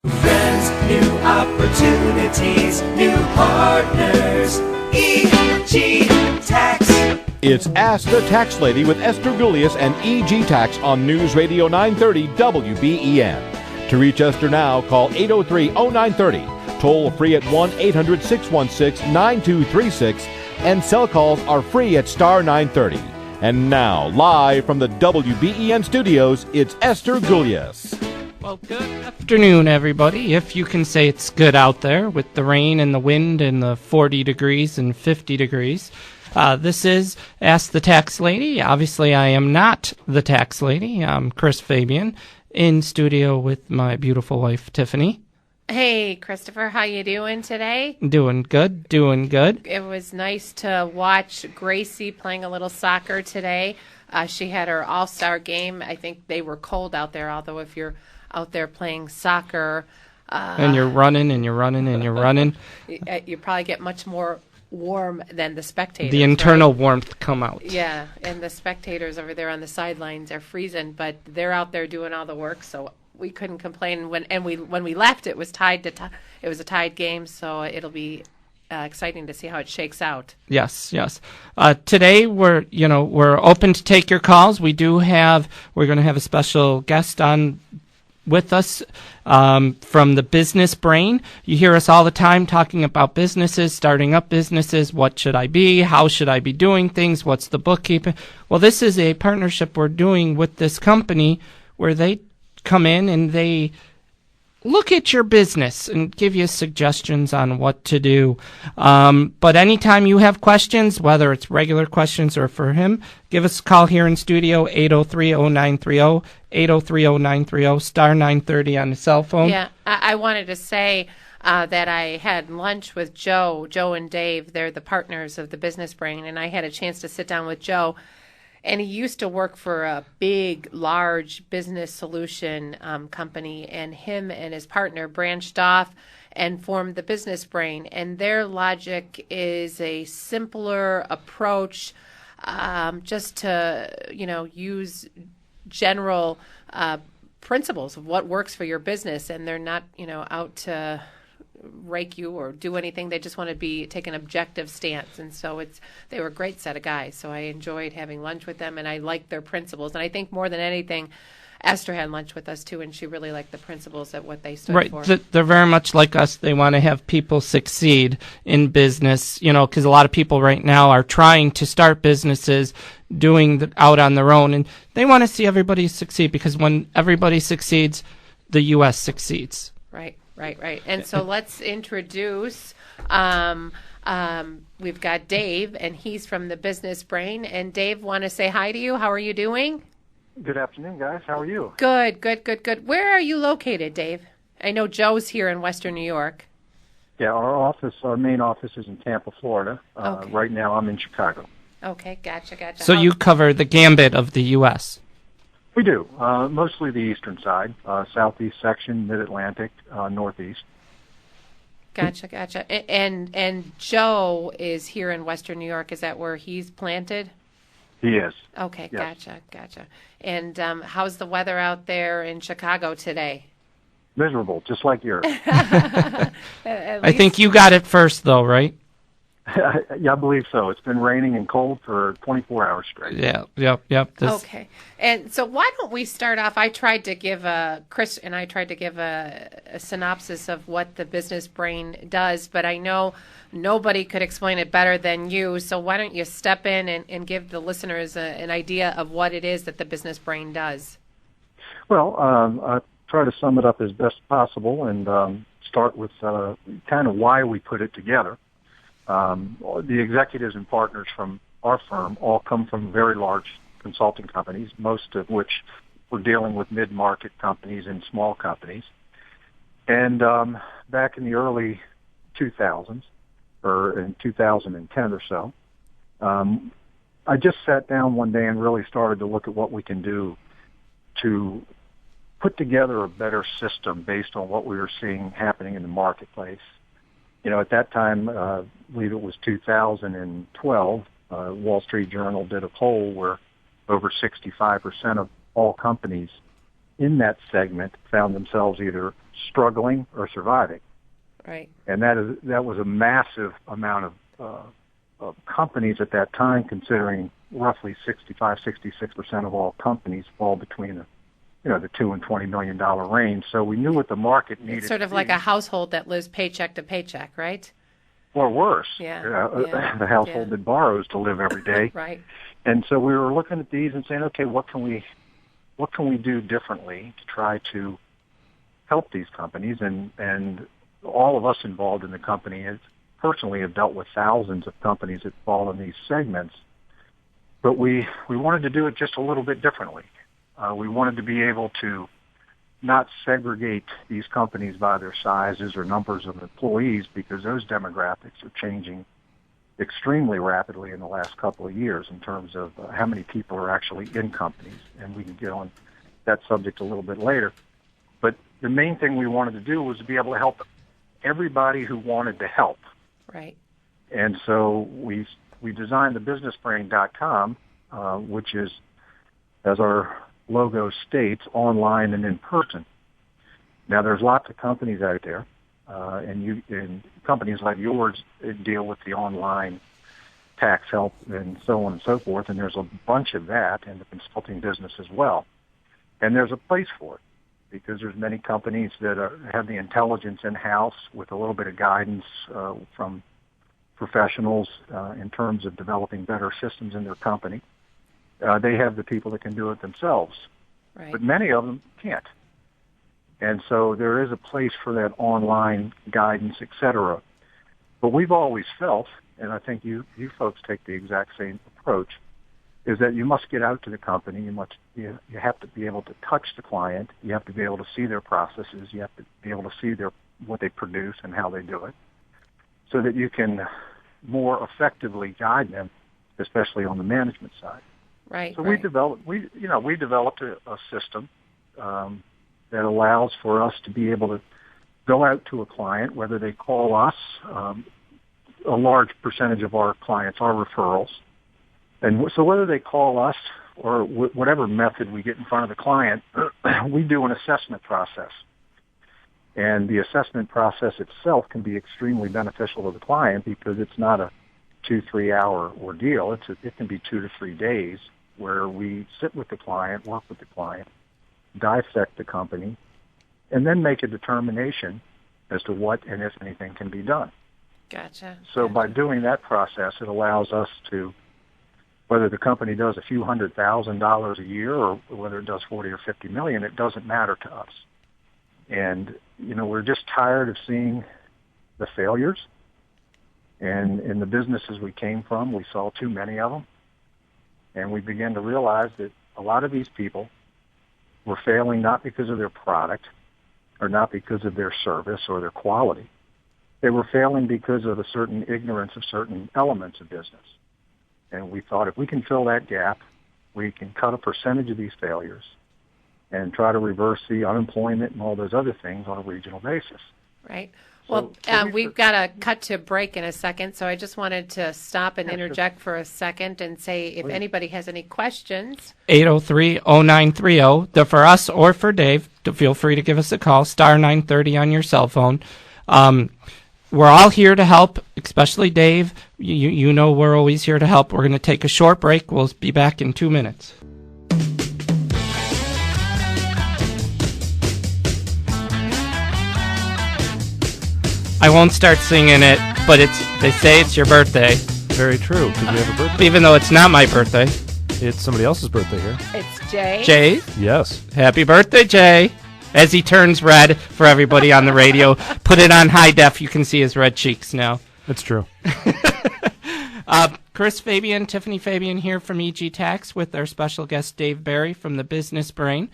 Friends, new opportunities, new partners, E.G. Tax. It's Ask the Tax Lady with Esther Gulius and E.G. Tax on News Radio 930 WBEN. To reach Esther now, call 803-0930. Toll free at 1-800-616-9236. And cell calls are free at star 930. And now, live from the WBEN studios, it's Esther Gulius. Well, good afternoon, everybody. If you can say it's good out there with the rain and the wind and the 40 degrees and 50 degrees. This is Ask the Tax Lady. Obviously, I am not the tax lady. I'm Chris Fabian in studio with my beautiful wife, Tiffany. Hey, Christopher, how you doing today? Doing good, doing good. It was nice to watch Gracie playing a little soccer today. She had her all-star game. I think they were cold out there, although if you're out there playing soccer... and you're running and you're running and you're running. You probably get much more warm than the spectators. The internal warmth come out. Yeah, and the spectators over there on the sidelines are freezing, but they're out there doing all the work, so we couldn't complain. When we left, it was it was a tied game, so it'll be exciting to see how it shakes out. Yes. Today we're open to take your calls. We're going to have a special guest on with us from the Business Brain. You hear us all the time talking about businesses, starting up businesses. What should I be? How should I be doing things? What's the bookkeeping? Well, this is a partnership we're doing with this company where they come in and they look at your business and give you suggestions on what to do. But anytime you have questions, whether it's regular questions or for him, give us a call here in studio, 803-0930, 803-0930, star 930 on the cell phone. Yeah, I wanted to say that I had lunch with Joe and Dave. They're the partners of the Business Brain, and I had a chance to sit down with Joe. And he used to work for a big, large business solution company, and him and his partner branched off and formed the Business Brain. And their logic is a simpler approach, just to, use general principles of what works for your business. And they're not, out to rake you or do anything. They just want to take an objective stance. And so they were a great set of guys. So I enjoyed having lunch with them, and I liked their principles. And I think more than anything, Esther had lunch with us too, and she really liked the principles at what they stood for. Right. They're very much like us. They want to have people succeed in business, because a lot of people right now are trying to start businesses out on their own, and they want to see everybody succeed, because when everybody succeeds, the U.S. succeeds. Right. And so let's introduce, we've got Dave, and he's from the Business Brain. And Dave, want to say hi to you. How are you doing? Good afternoon, guys. How are you? Good. Where are you located, Dave? I know Joe's here in Western New York. Yeah, our main office is in Tampa, Florida. Okay. Right now I'm in Chicago. Okay, gotcha. So you cover the gambit of the U.S.? We do. Mostly the eastern side, southeast section, mid-Atlantic, northeast. Gotcha. And Joe is here in Western New York. Is that where he's planted? He is. Okay, yes. Gotcha. And how's the weather out there in Chicago today? Miserable, just like yours. I think you got it first, though, right? Yeah, I believe so. It's been raining and cold for 24 hours straight. Yeah, yep. Okay. And so why don't we start off, Chris and I tried to give a synopsis of what the Business Brain does, but I know nobody could explain it better than you, so why don't you step in and give the listeners an idea of what it is that the Business Brain does? Well, I try to sum it up as best possible and start with kind of why we put it together. The executives and partners from our firm all come from very large consulting companies, most of which were dealing with mid-market companies and small companies. And back in the early 2000s, or in 2010 or so, I just sat down one day and really started to look at what we can do to put together a better system based on what we were seeing happening in the marketplace. At that time, I believe it was 2012, Wall Street Journal did a poll where over 65% of all companies in that segment found themselves either struggling or surviving. Right. And that was a massive amount of companies at that time, considering roughly 66% of all companies fall between the $2 and $20 million range. So we knew what the market needed. It's sort of like a household that lives paycheck to paycheck, right? Or worse, Yeah. the household that borrows to live every day. Right. And so we were looking at these and saying, okay, what can we do differently to try to help these companies? And all of us involved in the company personally have dealt with thousands of companies that fall in these segments. But we wanted to do it just a little bit differently. We wanted to be able to not segregate these companies by their sizes or numbers of employees, because those demographics are changing extremely rapidly in the last couple of years in terms of how many people are actually in companies. And we can get on that subject a little bit later. But the main thing we wanted to do was to be able to help everybody who wanted to help. Right. And so we designed the businessbrain.com, which is, as our logo states, online and in person. Now, there's lots of companies out there, and companies like yours deal with the online tax help and so on and so forth, and there's a bunch of that in the consulting business as well. And there's a place for it, because there's many companies that have the intelligence in-house with a little bit of guidance from professionals in terms of developing better systems in their company. They have the people that can do it themselves. Right. But many of them can't. And so there is a place for that online guidance, et cetera. But we've always felt, and I think you folks take the exact same approach, is that you must get out to the company. You have to be able to touch the client. You have to be able to see their processes. You have to be able to see what they produce and how they do it, so that you can more effectively guide them, especially on the management side. Right. So right. we developed a system that allows for us to be able to go out to a client, whether they call us. A large percentage of our clients are referrals, and so whether they call us or whatever method we get in front of the client, we do an assessment process. And the assessment process itself can be extremely beneficial to the client, because it's not a 2-3 hour ordeal. It can be 2 to 3 days where we sit with the client, work with the client, dissect the company, and then make a determination as to what and if anything can be done. Gotcha. So by doing that process, it allows us to, whether the company does a few $100,000 a year or whether it does 40 or 50 million, it doesn't matter to us. And, we're just tired of seeing the failures. And in the businesses we came from, we saw too many of them. And we began to realize that a lot of these people were failing not because of their product or not because of their service or their quality. They were failing because of a certain ignorance of certain elements of business. And we thought, if we can fill that gap, we can cut a percentage of these failures and try to reverse the unemployment and all those other things on a regional basis. Right. So Well, we've got to cut to break in a second, so I just wanted to stop and interject for a second and say, if anybody has any questions. 803-0930, for us or for Dave, feel free to give us a call, star 930 on your cell phone. We're all here to help, especially Dave. You know we're always here to help. We're going to take a short break. We'll be back in 2 minutes. I won't start singing it, but they say it's your birthday. Very true, because we have a birthday. Even though it's not my birthday. It's somebody else's birthday here. It's Jay. Jay? Yes. Happy birthday, Jay. As he turns red for everybody on the radio. Put it on high def. You can see his red cheeks now. It's true. Chris Fabian, Tiffany Fabian here from EG Tax with our special guest Dave Barry from the Business Brain.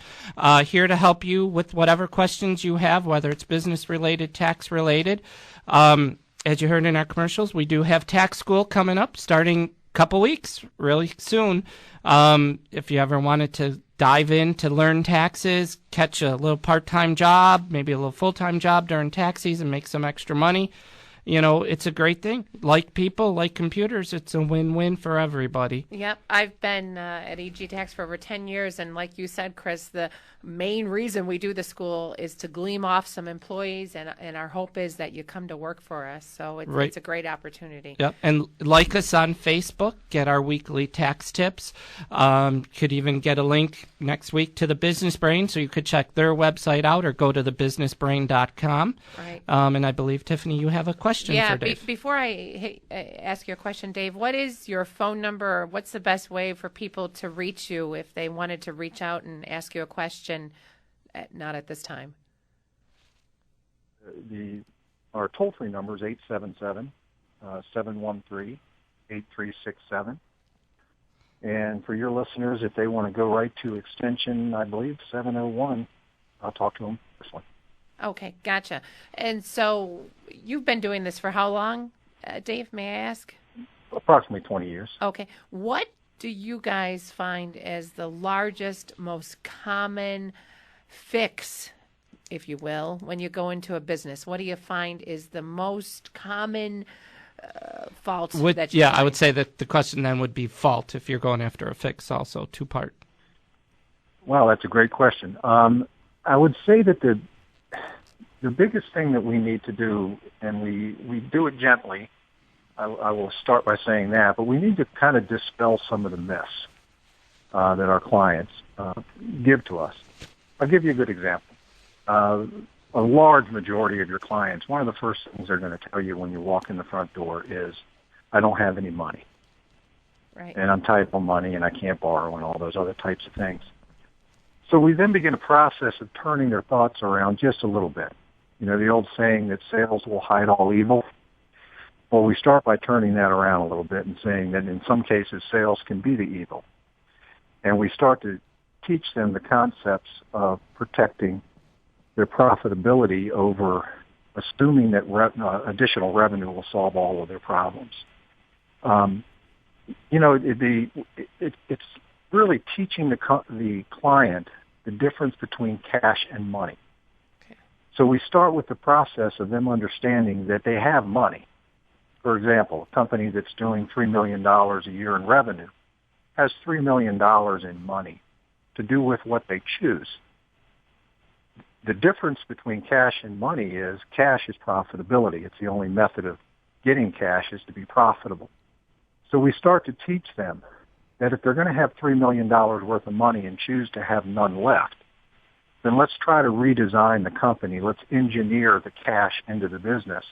Here to help you with whatever questions you have, whether it's business related, tax related. As you heard in our commercials, we do have tax school coming up starting a couple weeks, really soon. If you ever wanted to dive in to learn taxes, catch a little part-time job, maybe a little full-time job during tax season, make some extra money, it's a great thing. Like people, like computers, it's a win-win for everybody. Yep, I've been at EG Tax for over 10 years, and like you said, Chris, the main reason we do the school is to glean off some employees, and our hope is that you come to work for us. So it's a great opportunity. Yep, and like us on Facebook, get our weekly tax tips. Could even get a link next week to the Business Brain, so you could check their website out or go to thebusinessbrain.com. Right. And I believe, Tiffany, you have a question for Dave. Before I ask you a question, Dave, what is your phone number, or what's the best way for people to reach you if they wanted to reach out and ask you a question, not at this time? Our toll-free number is 877-713-8367. And for your listeners, if they want to go right to extension, I believe, 701, I'll talk to them personally. Okay, gotcha. And so you've been doing this for how long, Dave, may I ask? Approximately 20 years. Okay. What do you guys find as the largest, most common fix, if you will, when you go into a business? What do you find is the most common fault that you find? I would say that the question then would be fault if you're going after a fix also, two-part. Well, that's a great question. I would say that the biggest thing that we need to do, and we do it gently, I will start by saying that, but we need to kind of dispel some of the myths that our clients give to us. I'll give you a good example. A large majority of your clients, one of the first things they're going to tell you when you walk in the front door is, I don't have any money. Right. And I'm tight on money and I can't borrow and all those other types of things. So we then begin a process of turning their thoughts around just a little bit. The old saying that sales will hide all evil. Well, we start by turning that around a little bit and saying that in some cases sales can be the evil. And we start to teach them the concepts of protecting their profitability over assuming that additional revenue will solve all of their problems. It's really teaching the client the difference between cash and money. Okay. So we start with the process of them understanding that they have money. For example, a company that's doing $3 million a year in revenue has $3 million in money to do with what they choose. The difference between cash and money is cash is profitability. It's the only method of getting cash is to be profitable. So we start to teach them that if they're going to have $3 million worth of money and choose to have none left, then let's try to redesign the company. Let's engineer the cash into the business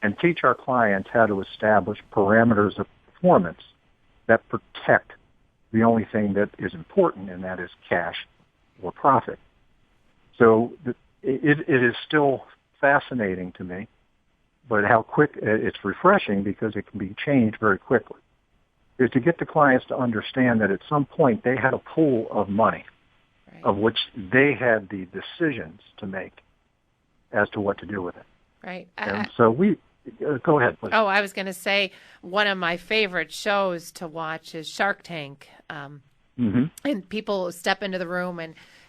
and teach our clients how to establish parameters of performance that protect the only thing that is important, and that is cash or profit. So it is still fascinating to me, but how quick it's refreshing because it can be changed very quickly, is to get the clients to understand that at some point they had a pool of money of which they had the decisions to make as to what to do with it. Right. And so go ahead, please. Oh, I was going to say one of my favorite shows to watch is Shark Tank. And people step into the room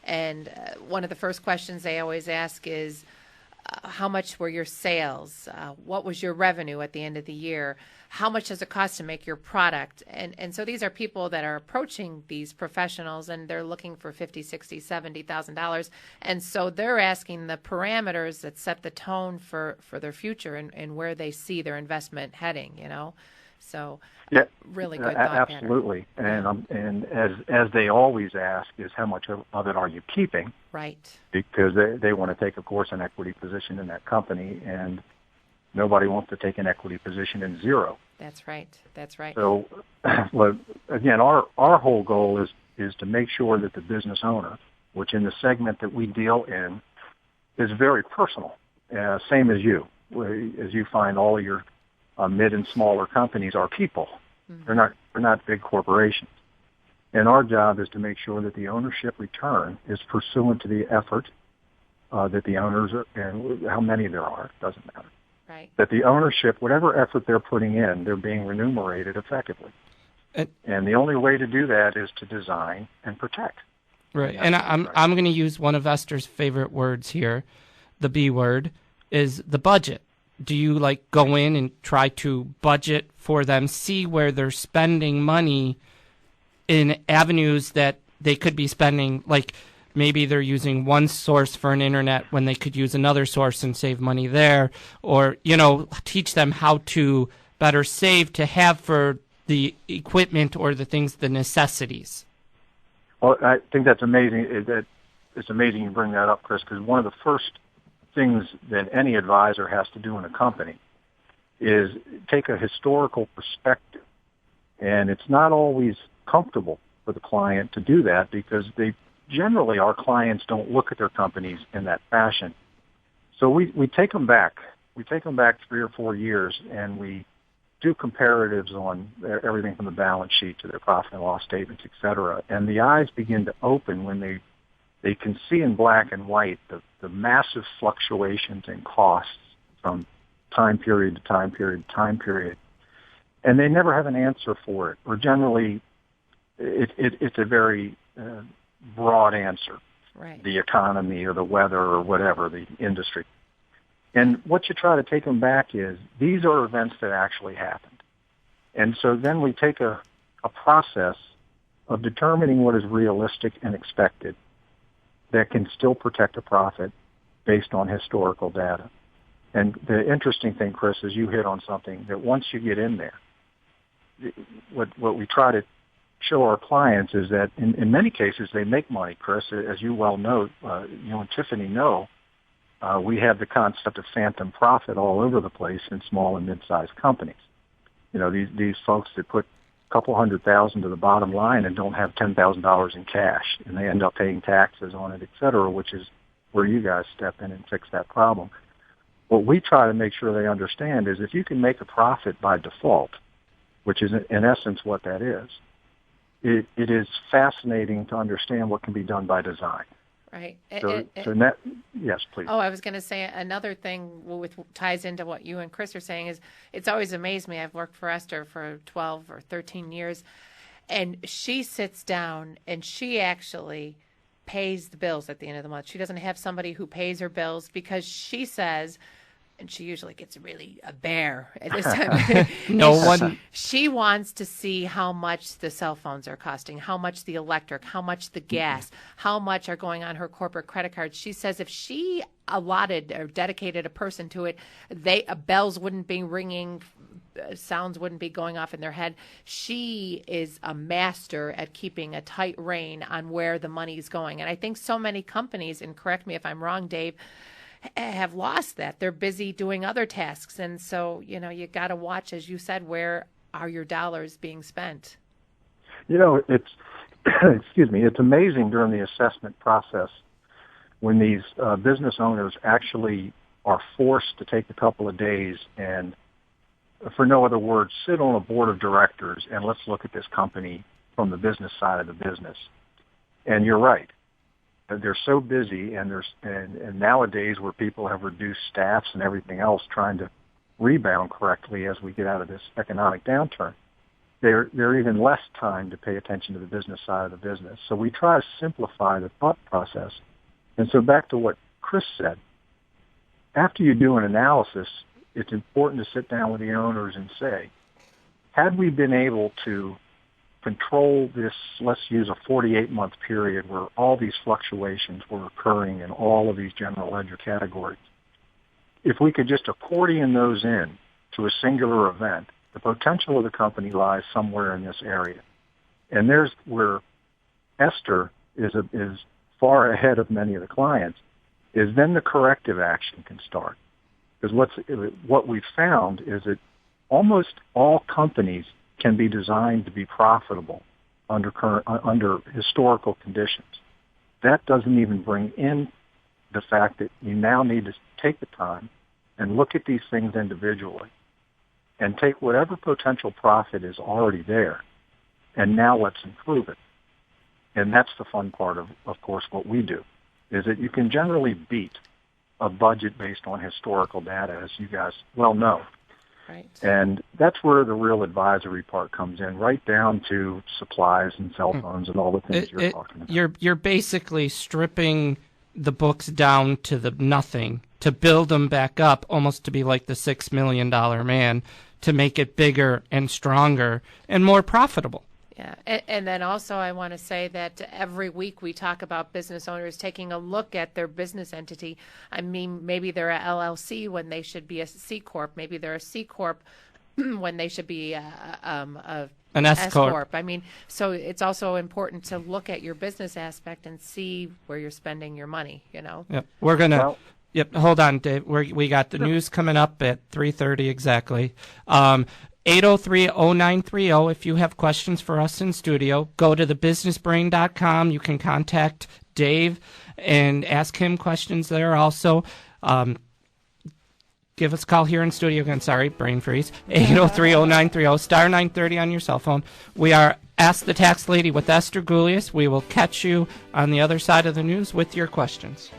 and one of the first questions they always ask is, how much were your sales? What was your revenue at the end of the year? How much does it cost to make your product? And so these are people that are approaching these professionals and they're looking for $50,000, $60,000, $70,000. And so they're asking the parameters that set the tone for their future and where they see their investment heading, So yeah, really good thought absolutely. Pattern. And as they always ask is how much of it are you keeping? Right. Because they want to take, of course, an equity position in that company, and nobody wants to take an equity position in zero. That's right. So, again, our whole goal is to make sure that the business owner, which in the segment that we deal in, is very personal, same as you. As you find all of your mid and smaller companies are people. Mm-hmm. They're not big corporations. And our job is to make sure that the ownership return is pursuant to the effort that the owners are, and how many there are, doesn't matter. Right. That the ownership, whatever effort they're putting in, they're being remunerated effectively. And the only way to do that is to design and protect. Right. And I'm going to use one of Esther's favorite words here, the B word, is the budget. do you like go in and try to budget for them, see where they're spending money in avenues that they could be spending, like maybe they're using one source for an internet when they could use another source and save money there, or, teach them how to better save to have for the equipment or the things, the necessities? Well, I think that's amazing. It's amazing you bring that up, Chris, because one of the first things that any advisor has to do in a company is take a historical perspective. And it's not always comfortable for the client to do that because generally our clients don't look at their companies in that fashion. So we take them back. We take them back 3 or 4 years, and we do comparatives on everything from the balance sheet to their profit and loss statements, et cetera. And the eyes begin to open when they can see in black and white the massive fluctuations in costs from time period to time period to time period. And they never have an answer for it, or generally it's a very broad answer, right? The economy or the weather or whatever, the industry. And what you try to take them back is these are events that actually happened. And so then we take a process of determining what is realistic and expected that can still protect a profit based on historical data. And the interesting thing, Chris, is you hit on something that once you get in there, what we try to show our clients is that in many cases they make money, Chris, as you well know, you and Tiffany know. We have the concept of phantom profit all over the place in small and mid-sized companies. These folks that put a couple $100,000 to the bottom line and don't have $10,000 in cash, and they end up paying taxes on it, et cetera, which is where you guys step in and fix that problem. What we try to make sure they understand is if you can make a profit by default, which is in essence what that is, it is fascinating to understand what can be done by design. Right. Yes, please. Oh, I was going to say another thing ties into what you and Chris are saying is it's always amazed me. I've worked for Esther for 12 or 13 years, and she sits down and she actually pays the bills at the end of the month. She doesn't have somebody who pays her bills because she says, and she usually gets really a bear at this time. She wants to see how much the cell phones are costing, how much the electric, how much the gas, how much are going on her corporate credit cards. She says if she allotted or dedicated a person to it, bells wouldn't be ringing, sounds wouldn't be going off in their head. She is a master at keeping a tight rein on where the money is going. And I think so many companies, and correct me if I'm wrong, Dave, have lost that. They're busy doing other tasks. And so, you got to watch, as you said, where are your dollars being spent? It's, it's amazing during the assessment process when these business owners actually are forced to take a couple of days and, for no other word, sit on a board of directors and let's look at this company from the business side of the business. And you're right. They're so busy, and nowadays where people have reduced staffs and everything else trying to rebound correctly as we get out of this economic downturn, there even less time to pay attention to the business side of the business. So we try to simplify the thought process. And so back to what Chris said, after you do an analysis, it's important to sit down with the owners and say, had we been able to control this, let's use a 48-month period where all these fluctuations were occurring in all of these general ledger categories, if we could just accordion those in to a singular event, the potential of the company lies somewhere in this area. And there's where Esther is far ahead of many of the clients, is then the corrective action can start. Because what we've found is that almost all companies can be designed to be profitable under historical conditions. That doesn't even bring in the fact that you now need to take the time and look at these things individually and take whatever potential profit is already there, and now let's improve it. And that's the fun part of course, what we do, is that you can generally beat a budget based on historical data, as you guys well know. Right. And that's where the real advisory part comes in, right down to supplies and cell phones and all the things you're talking about. You're basically stripping the books down to the nothing, to build them back up, almost to be like the $6 million man, to make it bigger and stronger and more profitable. Yeah, and then also I want to say that every week we talk about business owners taking a look at their business entity. I mean, maybe they're a LLC when they should be a C Corp. Maybe they're a C Corp when they should be An S Corp. I mean, so it's also important to look at your business aspect and see where you're spending your money, you know? Yep. We're going to... Yep. Hold on, Dave. We got the news coming up at 3:30 exactly. 803-0930. If you have questions for us in studio, go to thebusinessbrain.com. You can contact Dave and ask him questions there also. Give us a call here in studio again. Sorry, brain freeze. 803-0930, star 930 on your cell phone. We are Ask the Tax Lady with Esther Gulius. We will catch you on the other side of the news with your questions.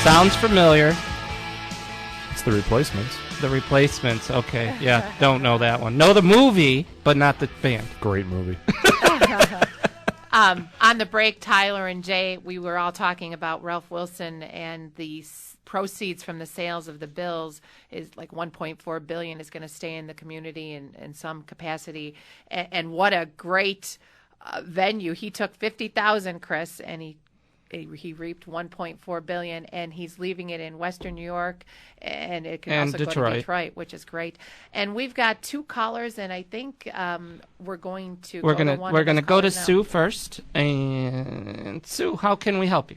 Sounds familiar. It's The Replacements. The Replacements. Okay, yeah, don't know that one. Know the movie, but not the band. Great movie. On the break, Tyler and Jay, we were all talking about Ralph Wilson, and the proceeds from the sales of the bills is like $1.4 billion is going to stay in the community in some capacity. And what a great venue. He took $50,000, Chris, and he reaped $1.4 billion, and he's leaving it in Western New York, and it can also go to Detroit, which is great. And we've got two callers, and I think we're going to go to Sue first. And Sue, how can we help you?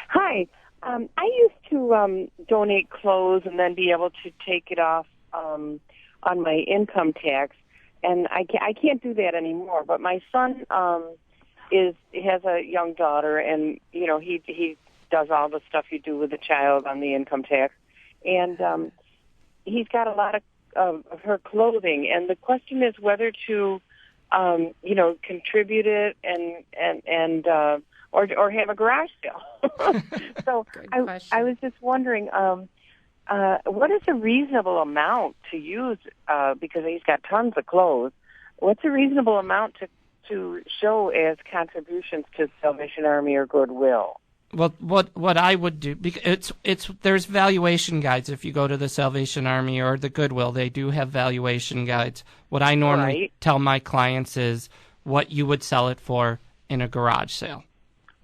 Hi. I used to donate clothes and then be able to take it off on my income tax, and I can't do that anymore. But my son has a young daughter, and he does all the stuff you do with a child on the income tax, and he's got a lot of her clothing, and the question is whether to contribute it and or have a garage sale. So I was just wondering, what is a reasonable amount to use, because he's got tons of clothes. What's a reasonable amount to show as contributions to Salvation Army or Goodwill? Well, what I would do, because there's valuation guides. If you go to the Salvation Army or the Goodwill, they do have valuation guides. What I normally tell my clients is what you would sell it for in a garage sale.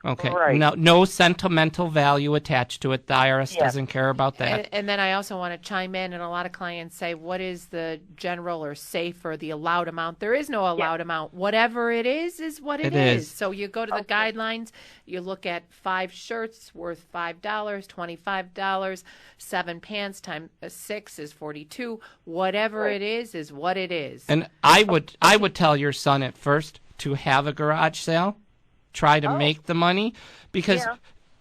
Okay. Right. No sentimental value attached to it. The IRS doesn't care about that. And then I also want to chime in, and a lot of clients say, what is the general or safe or the allowed amount? There is no allowed amount. Whatever it is what it is. So you go to the guidelines, you look at 5 shirts worth $5, $25, 7 pants times 6 is 42. Whatever it is what it is. And I would tell your son at first to have a garage sale. Try to make the money, because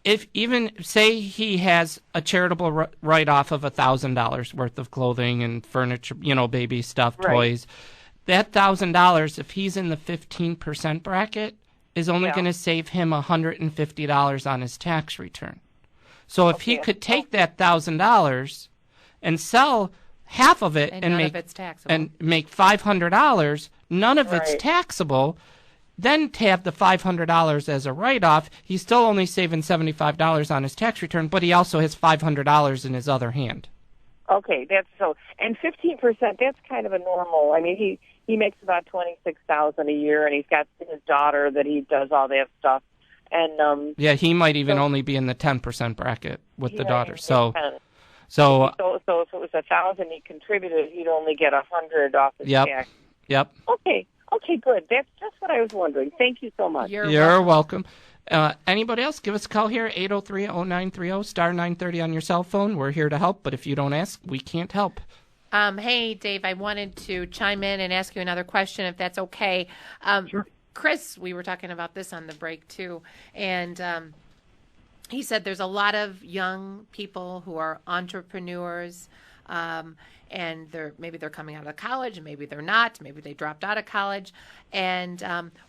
if even say he has a charitable write-off of $1,000 worth of clothing and furniture, baby stuff, toys, that $1,000, if he's in the 15% bracket, is only going to save him $150 on his tax return. So if he could take that $1,000 and sell half of it and make $500, none of it's taxable. Then to have the $500 as a write-off, he's still only saving $75 on his tax return, but he also has $500 in his other hand. Okay, and 15%, that's kind of a normal. I mean, he makes about $26,000 a year, and he's got his daughter that he does all that stuff. And he might even only be in the 10% bracket with the daughter. So if it was $1,000 he contributed, he'd only get $100 off his tax. Yep. Okay, good. That's just what I was wondering. Thank you so much. You're welcome. Anybody else? Give us a call here, 803-0930, star 930 on your cell phone. We're here to help, but if you don't ask, we can't help. Hey, Dave, I wanted to chime in and ask you another question, if that's okay. Sure. Chris, we were talking about this on the break, too, and he said there's a lot of young people who are entrepreneurs, and maybe they're coming out of college, maybe they're not, maybe they dropped out of college. And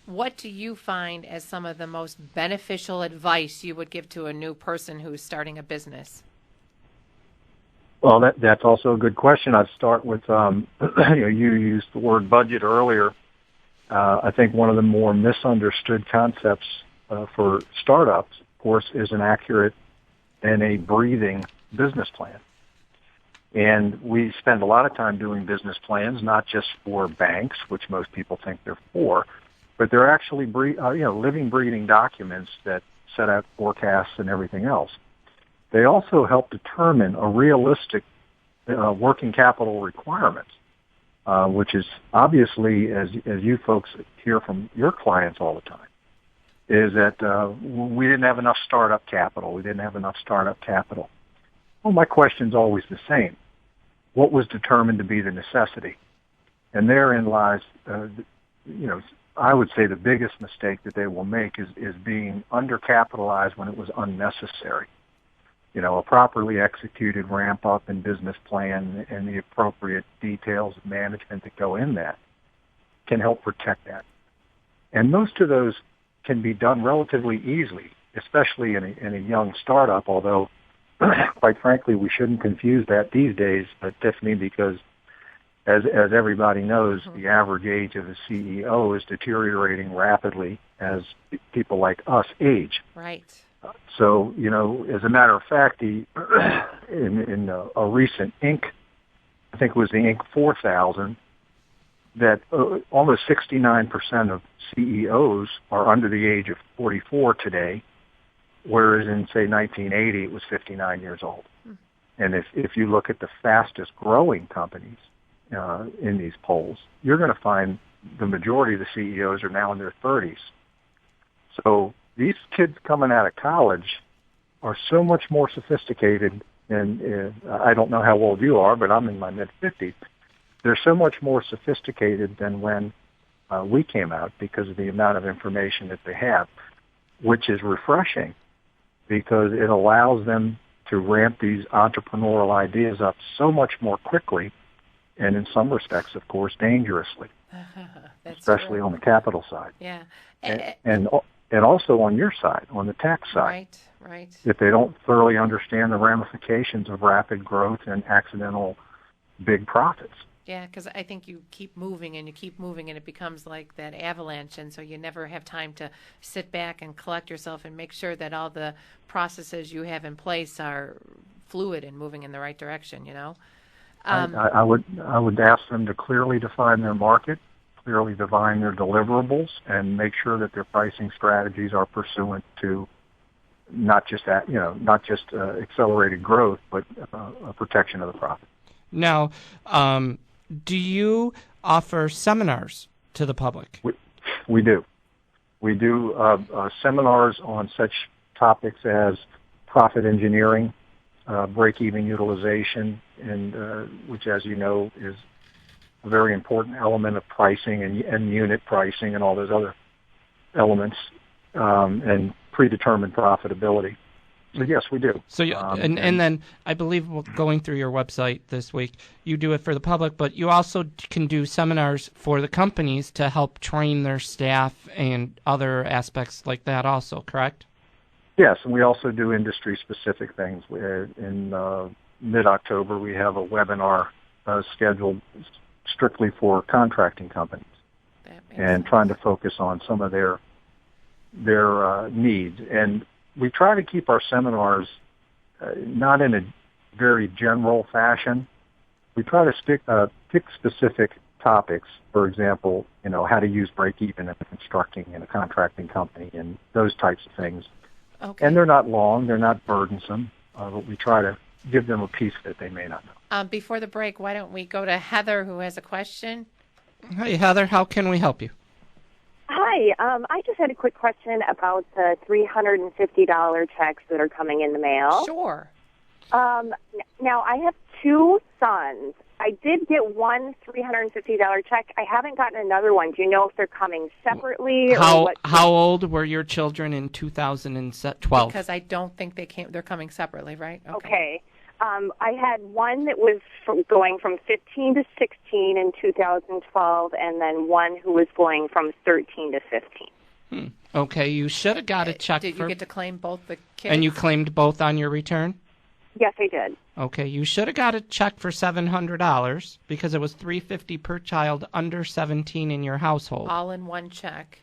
what do you find as some of the most beneficial advice you would give to a new person who's starting a business? Well, that's also a good question. I'd start with, you used the word budget earlier. I think one of the more misunderstood concepts for startups, of course, is an accurate and a breathing business plan. And we spend a lot of time doing business plans, not just for banks, which most people think they're for, but they're actually living, breathing documents that set out forecasts and everything else. They also help determine a realistic working capital requirements, which is obviously, as you folks hear from your clients all the time, is that we didn't have enough startup capital. Well, my question's always the same. What was determined to be the necessity? And therein lies, I would say the biggest mistake that they will make is being undercapitalized when it was unnecessary. A properly executed ramp-up and business plan and the appropriate details of management that go in that can help protect that. And most of those can be done relatively easily, especially in a young startup, although, quite frankly, we shouldn't confuse that these days, Tiffany, because as everybody knows, the average age of a CEO is deteriorating rapidly as people like us age. Right. So, as a matter of fact, in a recent Inc., I think it was the Inc. 4000, that almost 69% of CEOs are under the age of 44 today, whereas in, say, 1980, it was 59 years old. And if you look at the fastest growing companies in these polls, you're going to find the majority of the CEOs are now in their 30s. So these kids coming out of college are so much more sophisticated, and I don't know how old you are, but I'm in my mid-50s. They're so much more sophisticated than when we came out because of the amount of information that they have, which is refreshing because it allows them to ramp these entrepreneurial ideas up so much more quickly and in some respects, of course, dangerously, especially on the capital side. Yeah. And also on your side, on the tax side. Right. If they don't thoroughly understand the ramifications of rapid growth and accidental big profits. Yeah, because I think you keep moving and it becomes like that avalanche, and so you never have time to sit back and collect yourself and make sure that all the processes you have in place are fluid and moving in the right direction, I would ask them to clearly define their market, clearly define their deliverables, and make sure that their pricing strategies are pursuant to not just accelerated growth, but a protection of the profit. Now, do you offer seminars to the public? We do. We do seminars on such topics as profit engineering, break-even utilization, and which, as you know, is a very important element of pricing and unit pricing and all those other elements, and predetermined profitability. So yes, we do. So and then I believe going through your website this week, you do it for the public, but you also can do seminars for the companies to help train their staff and other aspects like that also, correct? Yes, and we also do industry-specific things. In mid-October, we have a webinar scheduled strictly for contracting companies and trying to focus on some of their needs. And we try to keep our seminars not in a very general fashion. We try to pick specific topics. For example, how to use break-even in constructing in a contracting company and those types of things. Okay. And they're not long, they're not burdensome, but we try to give them a piece that they may not know. Before the break, why don't we go to Heather, who has a question? Hey, Heather, how can we help you? Hi, I just had a quick question about the $350 checks that are coming in the mail. Sure. Now, I have two sons. I did get one $350 check. I haven't gotten another one. Do you know if they're coming separately? How old were your children in 2012? Because I don't think they're coming separately, right? Okay. I had one that was going from 15 to 16 in 2012, and then one who was going from 13 to 15. Okay, you should have got a check. Did you get to claim both the kids? And you claimed both on your return? Yes, I did. Okay, you should have got a check for $700 because it was $350 per child under 17 in your household. All in one check.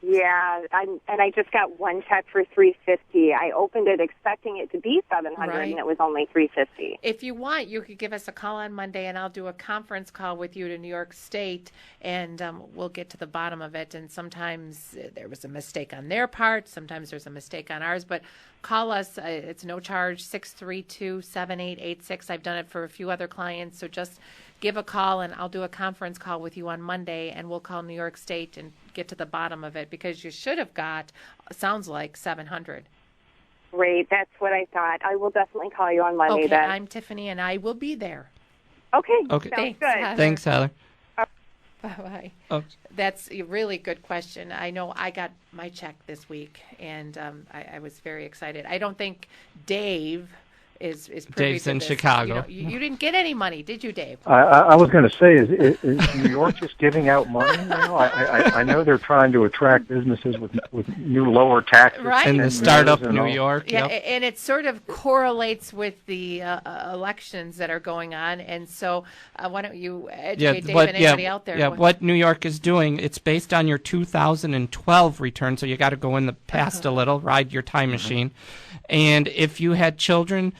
Yeah, I just got one check for $350. I opened it expecting it to be $700, Right. and it was only $350. If you want, you could give us a call on Monday, and I'll do a conference call with you to New York State, and we'll get to the bottom of it. And sometimes there was a mistake on their part. Sometimes there's a mistake on ours. But call us. It's no charge, 632-7886. I've done it for a few other clients. So just give a call, and I'll do a conference call with you on Monday, and we'll call New York State and get to the bottom of it, because you should have got, sounds like, $700. Great, that's what I thought. I will definitely call you on Monday then. I'm Tiffany, and I will be there. Okay, Okay. sounds Thanks, good. Heather. Thanks, Heather. Bye-bye. Oh. That's a really good question. I know I got my check this week, and I was very excited. I don't think Dave is privy Dave's to in this. Chicago. You didn't get any money, did you, Dave? I was going to say, is New York just giving out money now? I know they're trying to attract businesses with new lower taxes. Right. And the and startup and New all. York. Yeah, Yep. and it sort of correlates with the elections that are going on. And so why don't you educate Dave and anybody out there? Yeah, what New York is doing, it's based on your 2012 return, so you got to go in the past a little, ride your time machine. And if you had children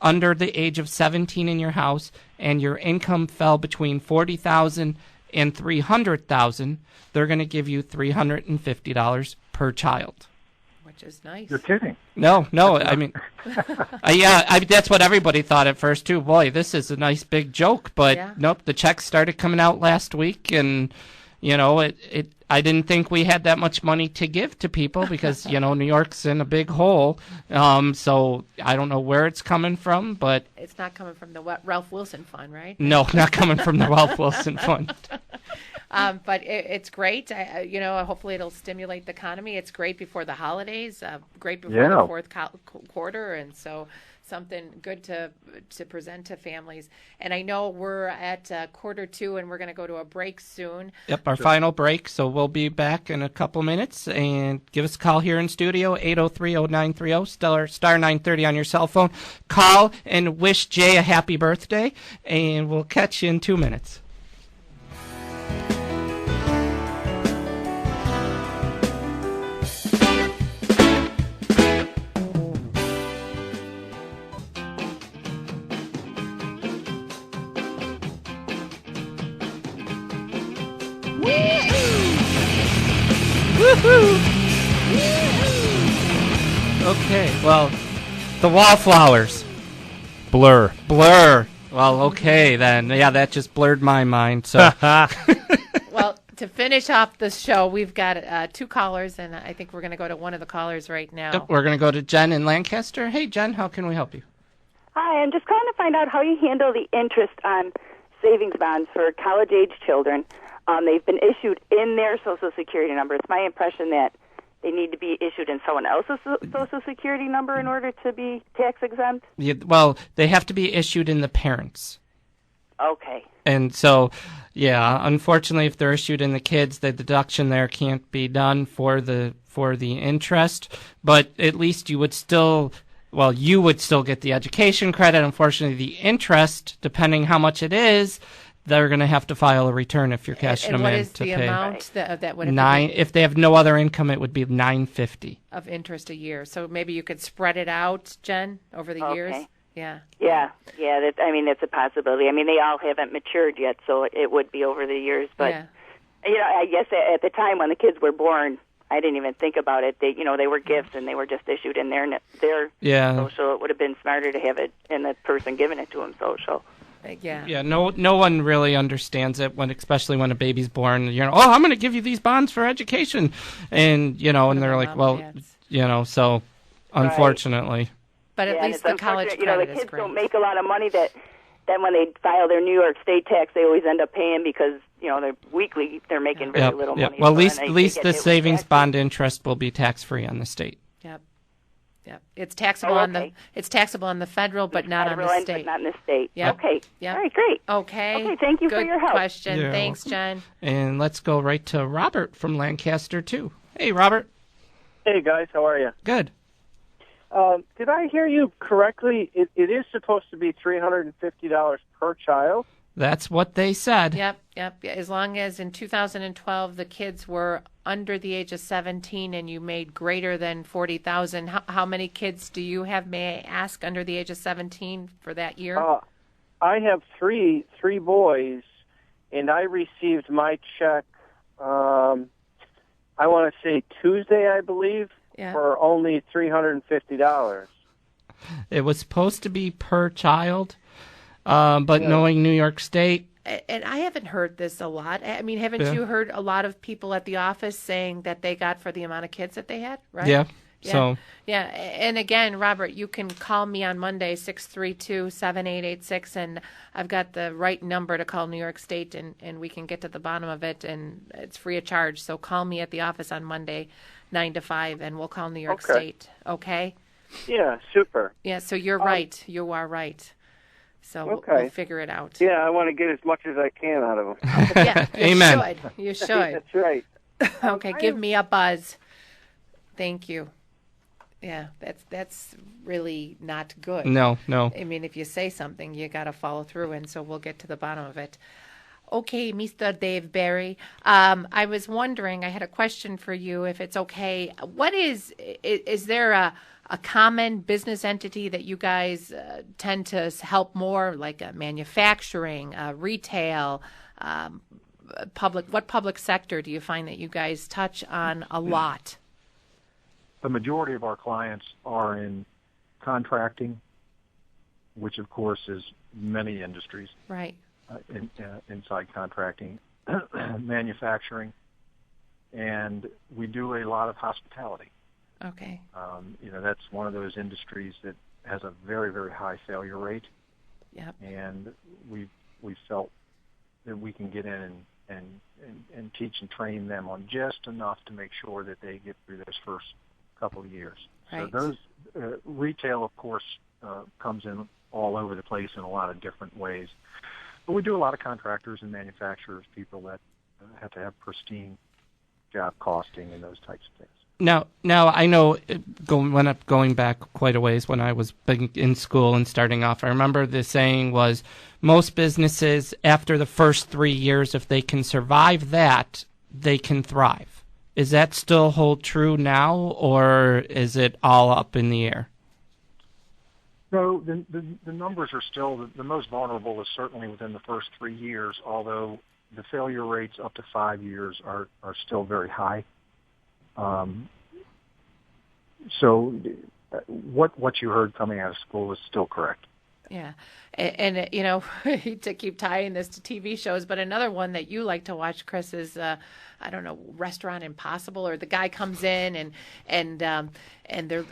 under the age of 17 in your house and your income fell between $40,000 and $300,000, they're going to give you $350 per child. Which is nice. You're kidding. No, I mean, that's what everybody thought at first too. Boy, this is a nice big joke, but Yeah. nope. The checks started coming out last week, and I didn't think we had that much money to give to people because New York's in a big hole. So I don't know where it's coming from, but It's not coming from the Ralph Wilson Fund, right? no, not coming from the Ralph Wilson Fund. But it's great. Hopefully it'll stimulate the economy. It's great before the holidays, great before Yeah. the fourth quarter, and so something good to present to families. And I know we're at quarter two, and we're going to go to a break soon. Yep, our final break, so we'll be back in a couple minutes. And give us a call here in studio, 803-0930, star 930 on your cell phone. Call and wish Jay a happy birthday, and we'll catch you in 2 minutes. Okay, well, the Wallflowers. Blur. Well, okay then. Yeah, that just blurred my mind. So Well, to finish off the show, we've got two callers, and I think we're going to go to one of the callers right now. we're going to go to Jen in Lancaster. Hey, Jen, how can we help you? Hi, I'm just calling to find out how you handle the interest on savings bonds for college-age children. They've been issued in their Social Security number. It's my impression that they need to be issued in someone else's Social Security number in order to be tax exempt. Yeah, well, they have to be issued in the parents. Okay. And so, yeah, unfortunately, if they're issued in the kids, the deduction there can't be done for the interest. But at least you would still get the education credit. Unfortunately, the interest, depending how much it is, they're going to have to file a return if you're cashing them in to pay. And what is the amount that would $9. If they have no other income, it would be $9.50 of interest a year? So maybe you could spread it out, Jen, over the years. Okay. Yeah. Yeah. That's a possibility. I mean, they all haven't matured yet, so it would be over the years. But Yeah. I guess at the time when the kids were born, I didn't even think about it. They were gifts, and they were just issued in their social. It would have been smarter to have it in the person giving it to them social. Yeah. Yeah, no one really understands it especially when a baby's born. I'm going to give you these bonds for education, and and they're like, so unfortunately. But at least the college credit the is kids great. don't make a lot of money that then when they file their New York State tax, they always end up paying because they're weekly they're making very little money. Well, So at least the savings bond interest will be tax free on the state. Yep. Yep. It's taxable it's taxable on the federal, but not on the Federal end, state. but not in the state. Yep. Okay. Yep. All right, great. Okay. Okay, thank you for Good your help. question. You're Thanks, welcome. Jen. And let's go right to Robert from Lancaster, too. Hey, Robert. Hey, guys. How are you? Good. Did I hear you correctly? It is supposed to be $350 per child? That's what they said. Yep. As long as in 2012 the kids were under the age of 17 and you made greater than 40,000. How many kids do you have, may I ask, under the age of 17 for that year? I have three boys, and I received my check, I want to say Tuesday, I believe, for only $350. It was supposed to be per child, but knowing New York State. And I haven't heard this a lot. I mean, haven't you heard a lot of people at the office saying that they got for the amount of kids that they had, right? Yeah. So. Yeah. And again, Robert, you can call me on Monday, 632-7886, and I've got the right number to call New York State, and we can get to the bottom of it, and it's free of charge. So call me at the office on Monday, 9 to 5, and we'll call New York State, okay? Yeah, super. Yeah, so you're right. You are right. So we'll figure it out. Yeah, I want to get as much as I can out of them. Yeah, Amen. You should. That's right. Okay, give me a buzz. Thank you. Yeah, that's really not good. No. I mean, if you say something, you got to follow through, and so we'll get to the bottom of it. Okay, Mr. Dave Barry. I was wondering, I had a question for you, if it's okay. What is there a common business entity that you guys tend to help more, like manufacturing, retail, public? What public sector do you find that you guys touch on a lot? The majority of our clients are in contracting, which of course is many industries. Right. Inside contracting, manufacturing, and we do a lot of hospitality. Okay. That's one of those industries that has a very, very high failure rate. Yep. And we felt that we can get in and teach and train them on just enough to make sure that they get through those first couple of years. Right. So those retail, of course, comes in all over the place in a lot of different ways. But we do a lot of contractors and manufacturers, people that have to have pristine job costing and those types of things. Now I know going back quite a ways when I was in school and starting off, I remember the saying was most businesses, after the first 3 years, if they can survive that, they can thrive. Is that still hold true now, or is it all up in the air? No, the numbers are still, the most vulnerable is certainly within the first 3 years, although the failure rates up to 5 years are still very high. So what you heard coming out of school is still correct. Yeah. And I hate to keep tying this to TV shows, but another one that you like to watch, Chris, is, Restaurant Impossible, or the guy comes in and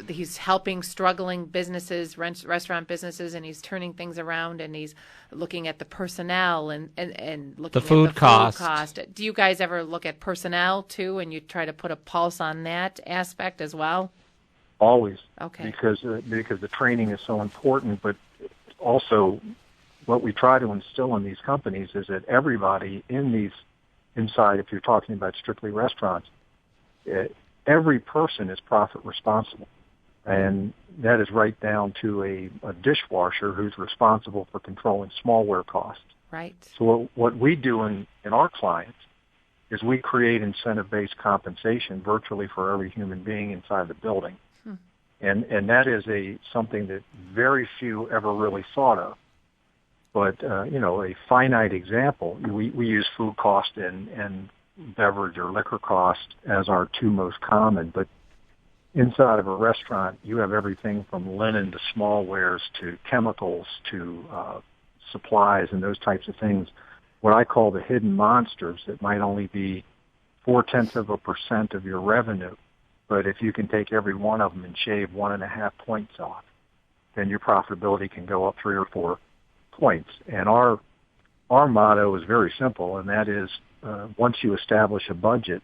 he's helping struggling businesses, restaurant businesses, and he's turning things around, and he's looking at the personnel and looking the at food the cost. food cost. Do you guys ever look at personnel too, and you try to put a pulse on that aspect as well? Always. Okay. Because the training is so important, but also what we try to instill in these companies is that everybody inside, if you're talking about strictly restaurants, every person is profit responsible. And that is right down to a dishwasher who's responsible for controlling smallware costs. Right. So what we do in our clients is we create incentive-based compensation virtually for every human being inside the building. And that is something that very few ever really thought of. But, a finite example, we use food cost and beverage or liquor cost as our two most common. But inside of a restaurant, you have everything from linen to small wares to chemicals to supplies and those types of things, what I call the hidden monsters that might only be 0.4% of your revenue. But if you can take every one of them and shave 1.5 points off, then your profitability can go up 3 or 4 points. And our motto is very simple, and that is once you establish a budget,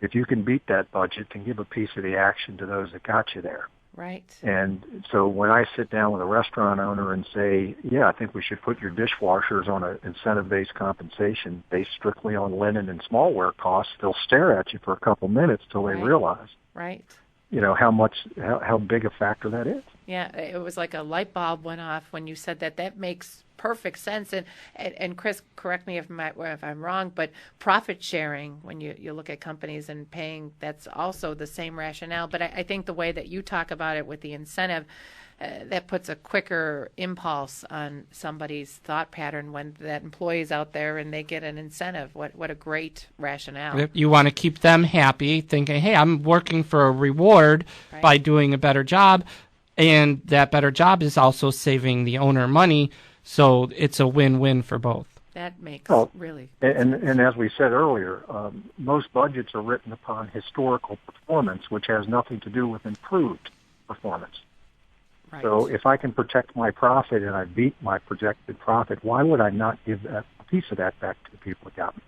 if you can beat that budget, then give a piece of the action to those that got you there. Right. And so when I sit down with a restaurant owner and say, yeah, I think we should put your dishwashers on an incentive-based compensation based strictly on linen and smallware costs, they'll stare at you for a couple minutes till they realize, right, how big a factor that is. Yeah, it was like a light bulb went off when you said that. That makes perfect sense. And Chris, correct me if I'm wrong, but profit sharing, when you look at companies and paying, that's also the same rationale. But I think the way that you talk about it with the incentive, that puts a quicker impulse on somebody's thought pattern when that employee's out there and they get an incentive. What a great rationale. You want to keep them happy, thinking, hey, I'm working for a reward by doing a better job. And that better job is also saving the owner money, so it's a win-win for both. That makes really and as we said earlier, most budgets are written upon historical performance, which has nothing to do with improved performance. Right. So if I can protect my profit and I beat my projected profit, why would I not give a piece of that back to the people who got me?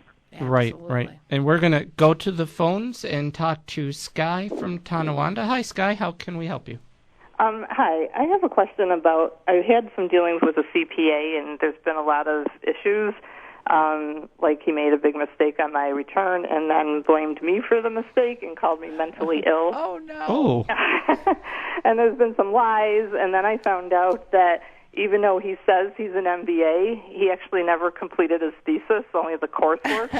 Right. And we're going to go to the phones and talk to Sky from Tonawanda. Hi, Sky. How can we help you? Hi, I have a question about, I had some dealings with a CPA, and there's been a lot of issues, like he made a big mistake on my return and then blamed me for the mistake and called me mentally ill. Oh, no. Oh. And there's been some lies, and then I found out that even though he says he's an MBA, he actually never completed his thesis, only the coursework.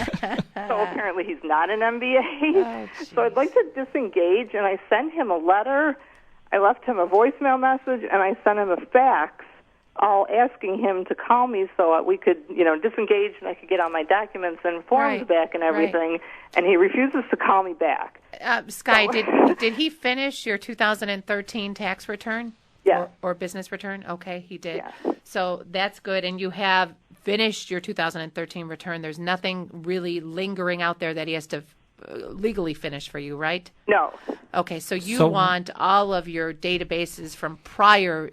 So apparently he's not an MBA. So I'd like to disengage, and I sent him a letter. I left him a voicemail message, and I sent him a fax, all asking him to call me so we could, disengage, and I could get all my documents and forms back and everything. And he refuses to call me back. Sky, did he finish your 2013 tax return? Yeah. Or business return? Okay, he did. Yeah. So that's good. And you have finished your 2013 return. There's nothing really lingering out there that he has to legally finish for you, right? No. Okay, so you want all of your databases from prior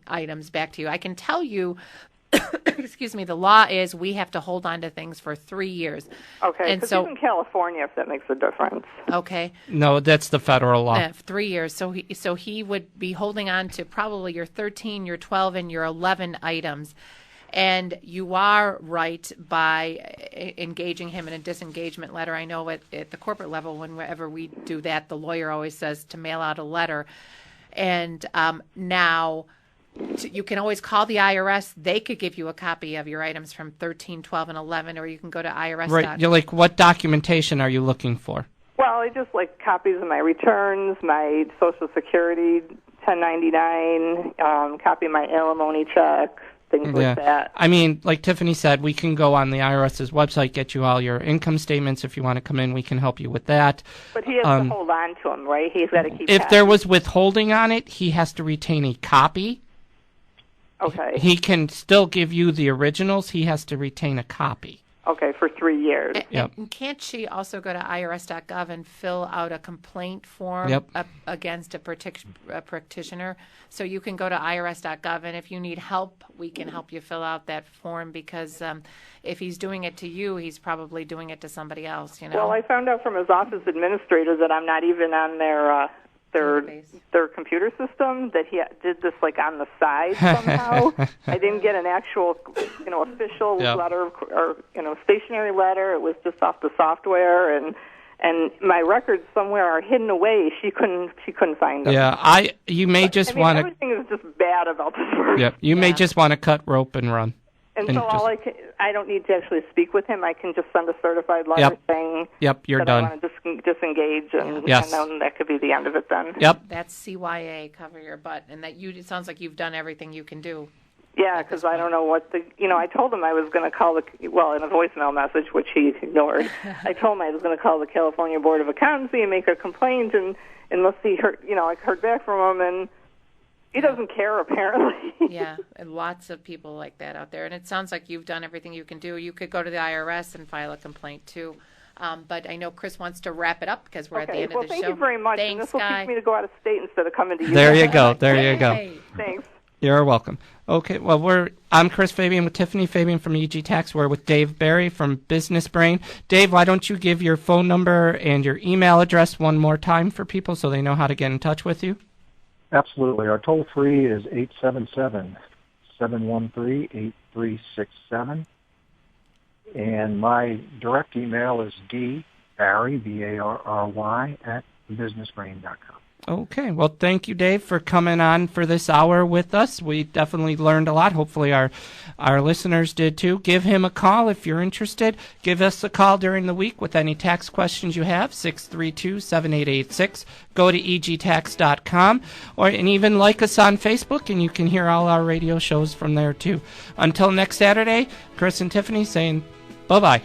items back to you. I can tell you, excuse me, the law is we have to hold on to things for 3 years. Okay, because he's in California, if that makes a difference. Okay. No, that's the federal law. 3 years. So he would be holding on to probably your 13, your 12, and your 11 items. And you are right by engaging him in a disengagement letter. I know at the corporate level, whenever we do that, the lawyer always says to mail out a letter. And now you can always call the IRS. They could give you a copy of your items from 13, 12, and 11, or you can go to IRS. Right. You're like, what documentation are you looking for? Well, I just like copies of my returns, my Social Security 1099, copy of my alimony check. Things like that. I mean, like Tiffany said, we can go on the IRS's website, get you all your income statements. If you want to come in, we can help you with that. But he has to hold on to them, right? He's got to keep. If there was withholding on it, he has to retain a copy. Okay. He can still give you the originals. He has to retain a copy. Okay, for 3 years. And can't she also go to irs.gov and fill out a complaint form against a practitioner? So you can go to irs.gov, and if you need help, we can help you fill out that form, because if he's doing it to you, he's probably doing it to somebody else, Well, I found out from his office administrator that I'm not even on their computer system, that he did this like on the side somehow. I didn't get an actual, official letter or stationary letter. It was just off the software, and my records somewhere are hidden away. She couldn't find them. Yeah, you may just want to. Everything is just bad about this work. Yeah, you may just want to cut rope and run. And so I don't need to actually speak with him. I can just send a certified letter saying you're that done. I want to disengage, and then that could be the end of it then. Yep. That's CYA, cover your butt, and that it sounds like you've done everything you can do. Yeah, because I don't know what I told him I was going to call in a voicemail message, which he ignored. I told him I was going to call the California Board of Accountancy and make a complaint, and unless he heard, I heard back from him, and he doesn't care, apparently. Yeah, and lots of people like that out there. And it sounds like you've done everything you can do. You could go to the IRS and file a complaint, too. But I know Chris wants to wrap it up because we're at the end of the show. Thank you very much. Thanks, and this will Guy. teach me to go out of state instead of coming to you. There you go. Thanks. You're welcome. Okay, well, I'm Chris Fabian with Tiffany Fabian from EG Tax. We're with Dave Barry from Business Brain. Dave, why don't you give your phone number and your email address one more time for people so they know how to get in touch with you? Absolutely. Our toll-free is 877-713-8367. And my direct email is dbarry, B-A-R-R-Y, @businessbrain.com. Okay. Well, thank you, Dave, for coming on for this hour with us. We definitely learned a lot. Hopefully our listeners did too. Give him a call if you're interested. Give us a call during the week with any tax questions you have, 632-7886. Go to egtax.com and even like us on Facebook, and you can hear all our radio shows from there too. Until next Saturday, Chris and Tiffany saying bye-bye.